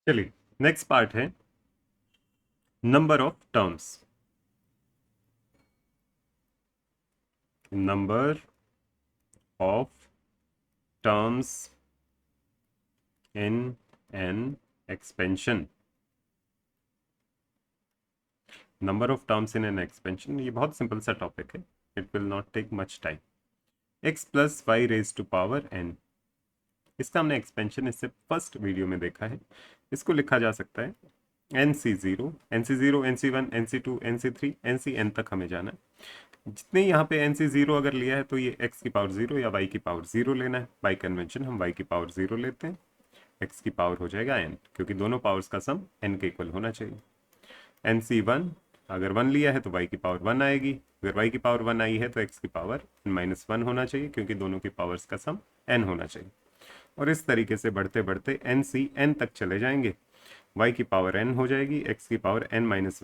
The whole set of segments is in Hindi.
चलिए नेक्स्ट पार्ट है number of terms. Number of terms in an expansion. Number of terms in an expansion, ये बहुत सिंपल सा टॉपिक है। It will not take much time. X plus y raise to power n, इसका हमने एक्सपेंशन इससे फर्स्ट वीडियो में देखा है। इसको लिखा जा सकता है n C zero, n C zero, n C one, n C two, n C three, n सी एन तक हमें जाना है। जितने यहाँ पे एन सी जीरो अगर लिया है तो ये एक्स की पावर जीरो या वाई की पावर जीरो लेना है। बाई कन्वेंशन हम वाई की पावर जीरो लेते हैं, एक्स की पावर हो जाएगा एन, क्योंकि दोनों पावर्स का सम एन के इक्वल होना चाहिए। एन सी वन, अगर वन लिया है तो वाई की पावर वन आएगी, अगर वाई की पावर वन आई है तो एक्स की पावर एन माइनस वन होना चाहिए, क्योंकि दोनों की पावर्स का सम एन होना चाहिए। और इस तरीके से बढ़ते बढ़ते एन सी एन तक चले जाएंगे। y की पावर n हो जाएगी, x की पावर n माइनस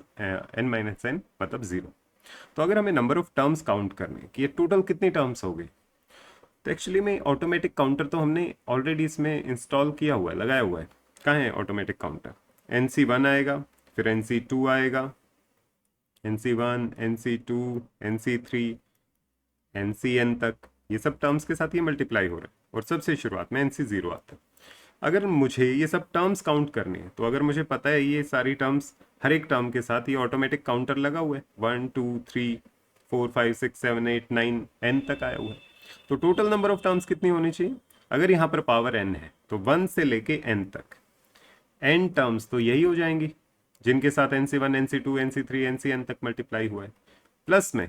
n मतलब जीरो। तो अगर हमें नंबर ऑफ टर्म्स काउंट करने कि ये टोटल कितनी टर्म्स हो गई, तो एक्चुअली में ऑटोमेटिक काउंटर तो हमने ऑलरेडी इसमें इंस्टॉल किया हुआ है, लगाया हुआ है। कहाँ है automatic counter? N C one आएगा, फिर एन सी टू आएगा, n C one, n C two, n C three, n सी एन तक। ये सब टर्म्स के साथ ये मल्टीप्लाई हो रहा है, और सबसे शुरुआत में एन सी जीरो आता है। अगर मुझे ये सब टर्म्स काउंट करनी है, तो अगर मुझे पता है ये सारी टर्म्स, हर एक टर्म के साथ ये ऑटोमेटिक काउंटर लगा हुआ है, 1 2 3 4 5 6 7 8 9 एन तक आया हुआ है। तो टोटल नंबर ऑफ टर्म्स कितनी होनी चाहिए? अगर यहाँ पर पावर एन है तो वन से लेके एन तक एन टर्म्स तो यही हो जाएंगी जिनके साथ n C one, n C two, n C three, n सी एन तक मल्टीप्लाई हुआ है। प्लस में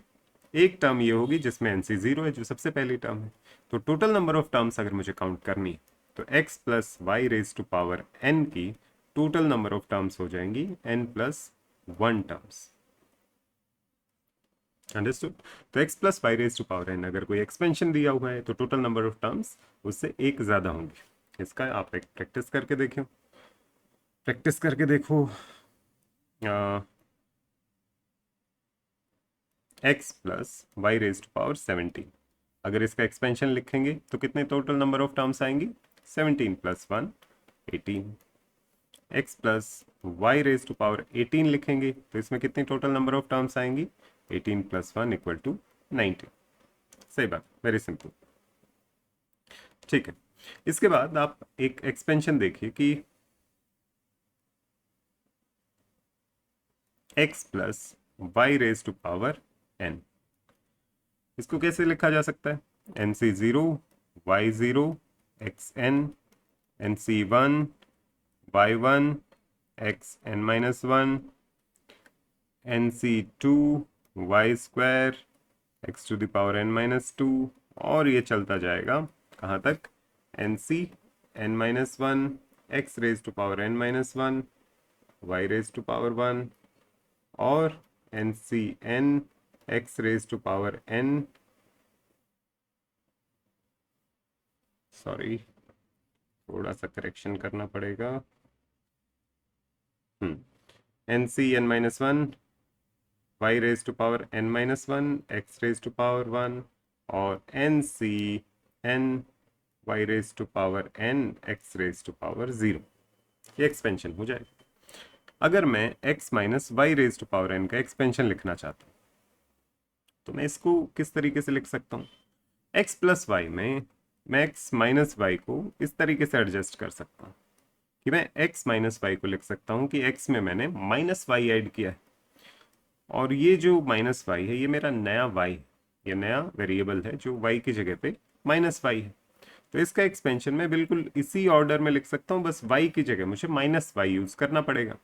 एक टर्म ये होगी जिसमें एन सी जीरो है, जो सबसे पहली टर्म है। तो टोटल नंबर ऑफ टर्म्स अगर मुझे काउंट करनी है, तो x plus y raise to power n की टोटल नंबर ऑफ टर्म्स हो जाएंगी n plus one terms. Understood? तो x plus y raise to power n, अगर कोई एक्सपेंशन दिया हुआ है तो टोटल नंबर ऑफ टर्म्स उससे एक ज्यादा होंगी। इसका आप एक प्रैक्टिस करके देखो, प्रैक्टिस करके देखो। x plus y raise to power 17, अगर इसका एक्सपेंशन लिखेंगे तो कितने टोटल नंबर ऑफ टर्म्स आएंगी? 17 plus one 18। x plus y raise to power 18 लिखेंगे तो इसमें कितनी टोटल नंबर ऑफ टर्म्स आएंगी? 18 प्लस वन इक्वल टू 19। सही बात, वेरी सिंपल। ठीक है, इसके बाद आप एक एक्सपेंशन देखिए कि x plus y raise to power n, इसको कैसे लिखा जा सकता है? N C zero, y zero, x n C one, y one, x n minus one, n C two, y square, x to the power n minus two, और ये चलता जाएगा कहाँ तक? N C n minus one, x raise to power n minus one, y raise to power one, और n C N x raise to power n, sorry थोड़ा सा करेक्शन करना पड़ेगा। N C n minus one, y raise to power n minus one, x raise to power one, और n C n y raise to power n, x raise to power zero. ये एक्सपेंशन हो जाएगा। अगर मैं x minus y raise to power n का एक्सपेंशन लिखना चाहता हूँ, तो मैं इसको किस तरीके से लिख सकता हूँ? x प्लस वाई में मैं x माइनस वाई को इस तरीके से एडजस्ट कर सकता हूँ कि मैं x माइनस वाई को लिख सकता हूँ कि x में मैंने माइनस वाई ऐड किया है, और ये जो माइनस वाई है ये मेरा नया y है, ये नया वेरिएबल है जो y की जगह पे माइनस वाई है। तो इसका एक्सपेंशन मैं बिल्कुल इसी ऑर्डर में लिख सकता हूँ, बस y की जगह मुझे माइनस वाई यूज़ करना पड़ेगा।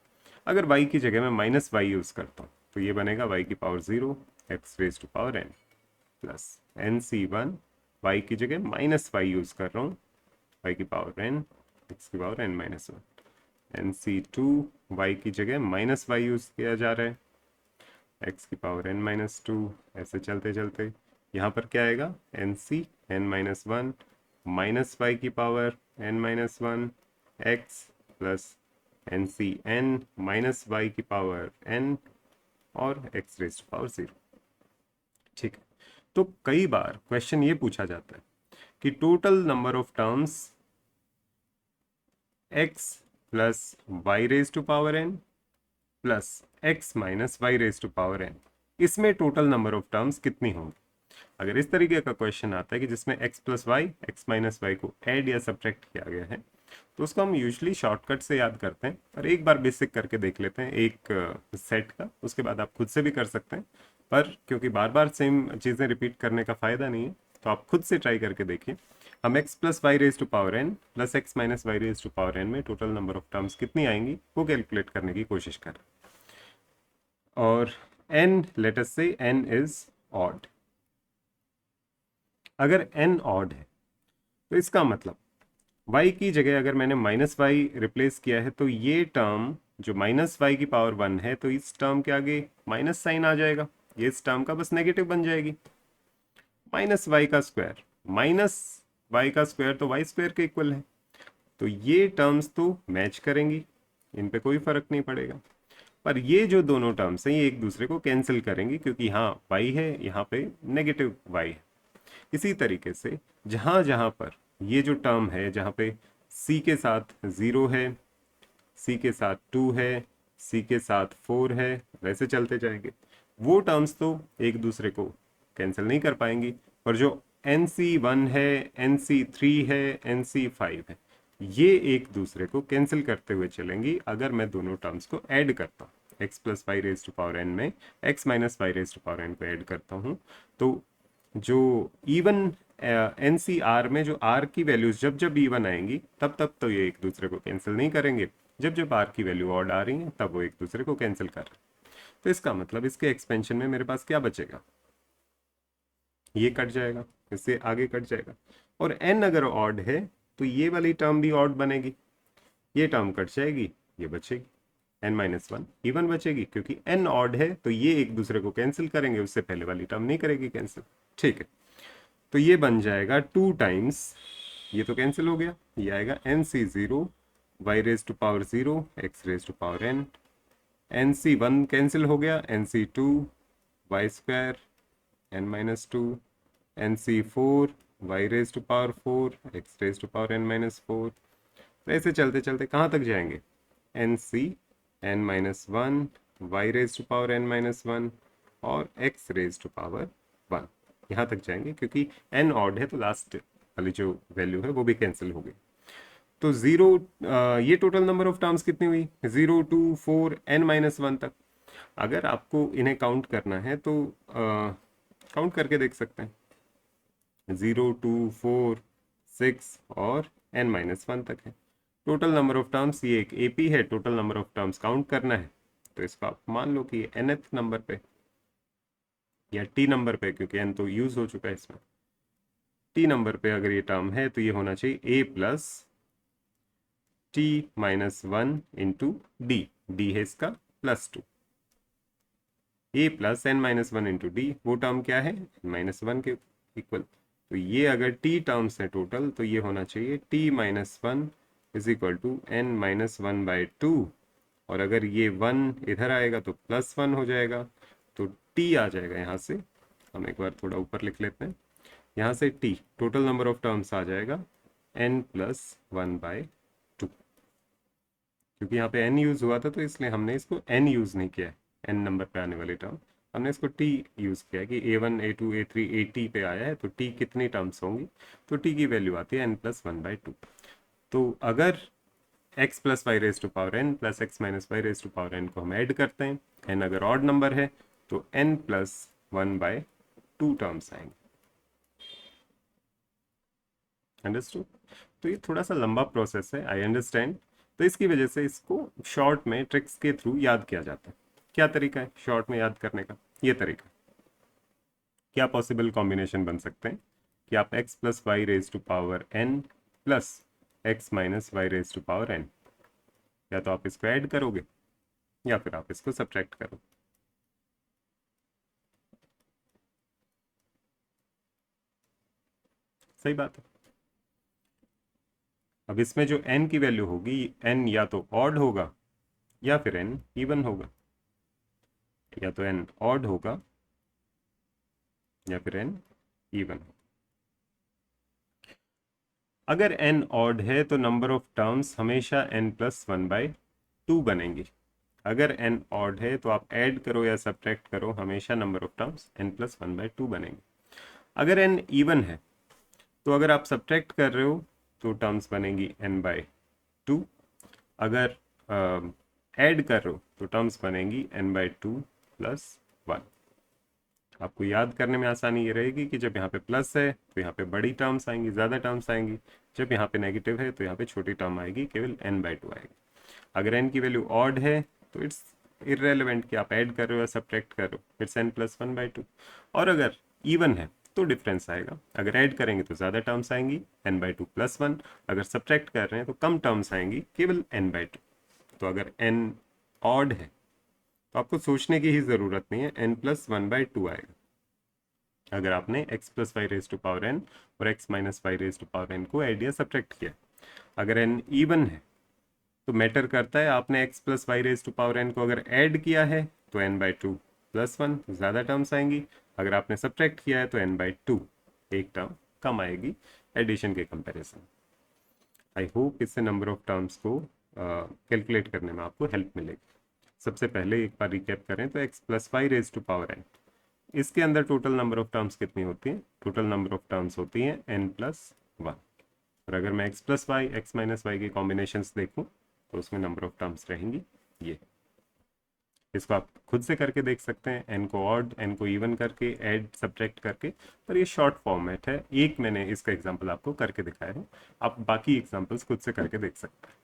अगर y की जगह मैं माइनस वाई यूज़ करता हूँ तो ये बनेगा y की power zero, x raise to power n, plus n C one, y की जगह माइनस वाई यूज़ कर रहा हूँ, y की पावर n, एक्स की power n minus one, n C two, y की जगह माइनस वाई यूज़ किया जा रहा है, एक्स की पावर n माइनस टू। ऐसे चलते चलते यहाँ पर क्या आएगा? एन सी n minus one minus y की power n minus one, x plus n सी एन माइनस वाई की पावर n, और x raise to power zero. ठीक है, तो कई बार क्वेश्चन ये पूछा जाता है कि total number of terms x plus y raise to power n plus x minus y raise to power n, इसमें टोटल नंबर ऑफ टर्म्स कितनी होंगी? अगर इस तरीके का क्वेश्चन आता है कि जिसमें x plus y x minus y को ऐड या सब्ट्रैक्ट किया गया है, तो उसको हम यूजुअली शॉर्टकट से याद करते हैं, और एक बार बेसिक करके देख लेते हैं एक सेट का, उसके बाद आप खुद से भी कर सकते हैं, पर क्योंकि बार बार सेम चीज़ें रिपीट करने का फ़ायदा नहीं है, तो आप खुद से ट्राई करके देखिए। हम x plus y raise to power n plus x minus y raise to power n में टोटल नंबर ऑफ टर्म्स कितनी आएंगी वो कैलकुलेट करने की कोशिश कर रहे हैं। और n, लेट अस से n इज ऑड। अगर n ऑड है तो इसका मतलब y की जगह अगर मैंने माइनस वाई रिप्लेस किया है, तो ये टर्म जो माइनस वाई की पावर 1 है, तो इस टर्म के आगे माइनस साइन आ जाएगा, ये इस टर्म का बस नेगेटिव बन जाएगी। माइनस वाई का स्क्वायर, माइनस वाई का स्क्वायर तो वाई स्क्वायर के इक्वल है, तो ये टर्म्स तो मैच करेंगी, इन पे कोई फर्क नहीं पड़ेगा। पर ये जो दोनों टर्म्स हैं ये एक दूसरे को कैंसिल करेंगी, क्योंकि यहाँ y है, यहाँ पे नेगेटिव y है। इसी तरीके से जहाँ जहाँ पर ये जो टर्म है, जहाँ पे c के साथ 0 है, c के साथ 2 है, c के साथ 4 है, वैसे चलते जाएंगे, वो टर्म्स तो एक दूसरे को कैंसिल नहीं कर पाएंगी। पर जो NC1 है, NC3 है, NC5 है, ये एक दूसरे को कैंसिल करते हुए चलेंगी अगर मैं दोनों टर्म्स को ऐड करता हूँ। x plus y raise to power n में x minus y raise to power n को ऐड करता हूँ, तो जो इवन NCR में जो R की वैल्यूज जब जब इवन आएंगी तब तब तो ये एक दूसरे को कैंसिल नहीं करेंगे, जब जब R की वैल्यू ऑड आ रही है तब वो एक दूसरे को कैंसिल कर रहे हैं। तो इसका मतलब इसके एक्सपेंशन में मेरे पास क्या बचेगा, ये कट जाएगा, इससे आगे कट जाएगा। और n अगर ऑड है तो ये वाली टर्म भी ऑड बनेगी, ये टर्म कट जाएगी, ये बचेगी n माइनस वन इवन बचेगी, क्योंकि n ऑड है तो ये एक दूसरे को कैंसिल करेंगे, उससे पहले वाली टर्म नहीं करेगी कैंसिल। ठीक है, तो ये बन जाएगा 2 टाइम्स, ये तो कैंसिल हो गया, ये आएगा NC0 y raise to power 0 x raise to power n, NC1 cancel हो गया, NC2 y square n minus two, NC4 y raise to power 4 x raise to power n minus 4। तो ऐसे चलते चलते कहाँ तक जाएंगे, NC n minus one, y raise to power n minus one और x रेज टू पावर 1, यहाँ तक जाएंगे, क्योंकि n ऑड है तो लास्ट वाली जो वैल्यू है वो भी कैंसिल हो गई। तो जीरो, ये टोटल नंबर ऑफ टर्म्स कितनी हुई, 0 2 4 n माइनस वन तक। अगर आपको इन्हें काउंट करना है तो काउंट करके देख सकते हैं, 0 2 4 6 और n माइनस वन तक है टोटल नंबर ऑफ टर्म्स। ये एक एपी है, total number of terms count करना है, तो इसको आप मान लो कि nth नंबर पे या t नंबर पे, क्योंकि n तो यूज हो चुका है इसमें, t नंबर पे अगर ये टर्म है तो ये होना चाहिए a plus t minus one into d, d है इसका plus 2, a plus n minus one into d, वो टर्म क्या है माइनस वन के इक्वल। तो ये अगर टी टर्म्स है टोटल तो ये होना चाहिए T minus one is equal to n minus one by two, और अगर ये वन इधर आएगा तो प्लस वन हो जाएगा, तो टी आ जाएगा यहाँ से, हम एक बार थोड़ा ऊपर लिख लेते हैं, यहाँ से t total number of terms आ जाएगा n plus one by two, क्योंकि यहाँ पे n यूज हुआ था तो इसलिए हमने इसको n यूज नहीं किया है, n नंबर पे आने वाली टर्म, हमने इसको t यूज किया कि a1 a2 a3 a t पे आया है, तो t कितनी टर्म्स होंगी, तो t की वैल्यू आती है n plus one by two. तो अगर x plus y raise to power n plus x minus y raise to power n को हम ऐड करते हैं, n अगर ऑड नंबर है तो n plus one by to terms आएंगे। अंडरस्टूड? तो ये थोड़ा सा लंबा प्रोसेस है, आई अंडरस्टैंड, तो इसकी वजह से इसको शॉर्ट में ट्रिक्स के थ्रू याद किया जाता है। क्या तरीका है शॉर्ट में याद करने का, ये तरीका, क्या पॉसिबल कॉम्बिनेशन बन सकते हैं कि आप x plus y raise to power n plus x minus y raise to power n, या तो आप इसको ऐड करोगे या फिर आप इसको सब्ट्रैक्ट करोगे। सही बात है। अब इसमें जो n की वैल्यू होगी, n या तो ऑड होगा या फिर n इवन होगा, या तो n ऑड होगा या फिर n इवन। अगर n ऑड है तो नंबर ऑफ टर्म्स हमेशा n+1/2 बनेंगी। अगर n ऑड है तो आप ऐड करो या सब्ट्रैक्ट करो, हमेशा नंबर ऑफ टर्म्स n+1/2 बनेंगी। अगर n इवन है तो अगर आप सब्ट्रैक्ट कर रहे हो तो टर्म्स बनेंगी n/2। अगर ऐड कर रहे हो तो टर्म्स बनेंगी n/2+1। आपको याद करने में आसानी ये रहेगी कि जब यहाँ पे प्लस है तो यहाँ पे बड़ी टर्म्स आएंगी, ज़्यादा टर्म्स आएंगी। जब यहाँ पे नेगेटिव है तो यहाँ पे छोटी टर्म आएगी, केवल n/2 आएगी। अगर n की वैल्यू ऑड है तो इट्स इररेलेवेंट कि आप ऐड कर रहे हो या सब्ट्रैक्ट कर रहे हो, इट्स n+1/2। और अगर इवन है तो डिफरेंस आएगा। अगर ऐड करेंगे तो ज़्यादा टर्म्स आएंगी n/2+1, अगर सब्ट्रैक्ट कर रहे हैं तो कम टर्म्स आएंगी, केवल n/2। तो अगर n ऑड है तो आपको सोचने की ही ज़रूरत नहीं है, n+1/2 आएगा। अगर आपने x+y⁴n और x-y⁴n को ऐड या सब्ट्रैक्ट किया। अगर n इवन है तो मैटर करता है, आपने x+y⁴n को अगर ऐड किया है तो n/2+1 ज़्यादा टर्म्स आएंगी, अगर आपने सब्ट्रैक्ट किया है तो n/2 एक टर्म कम आएगी एडिशन के कंपैरिजन। आई होप इससे नंबर ऑफ टर्म्स को कैलकुलेट करने में आपको हेल्प मिलेगी। सबसे पहले एक बार रिकैप करें तो x+y⁴n, इसके अंदर टोटल नंबर ऑफ टर्म्स कितनी होती हैं? टोटल नंबर ऑफ टर्म्स होती हैं n+1। और अगर मैं x+y x-y के कॉम्बिनेशंस देखूं तो उसमें नंबर ऑफ टर्म्स रहेंगी ये। इसको आप खुद से करके देख सकते हैं, n को ऑड n को इवन करके, ऐड सब्ट्रैक्ट करके। पर ये शॉर्ट फॉर्मेट है, एक मैंने इसका एग्जांपल आपको करके दिखाया है, आप बाकी एग्जांपल्स खुद से करके देख सकते हैं।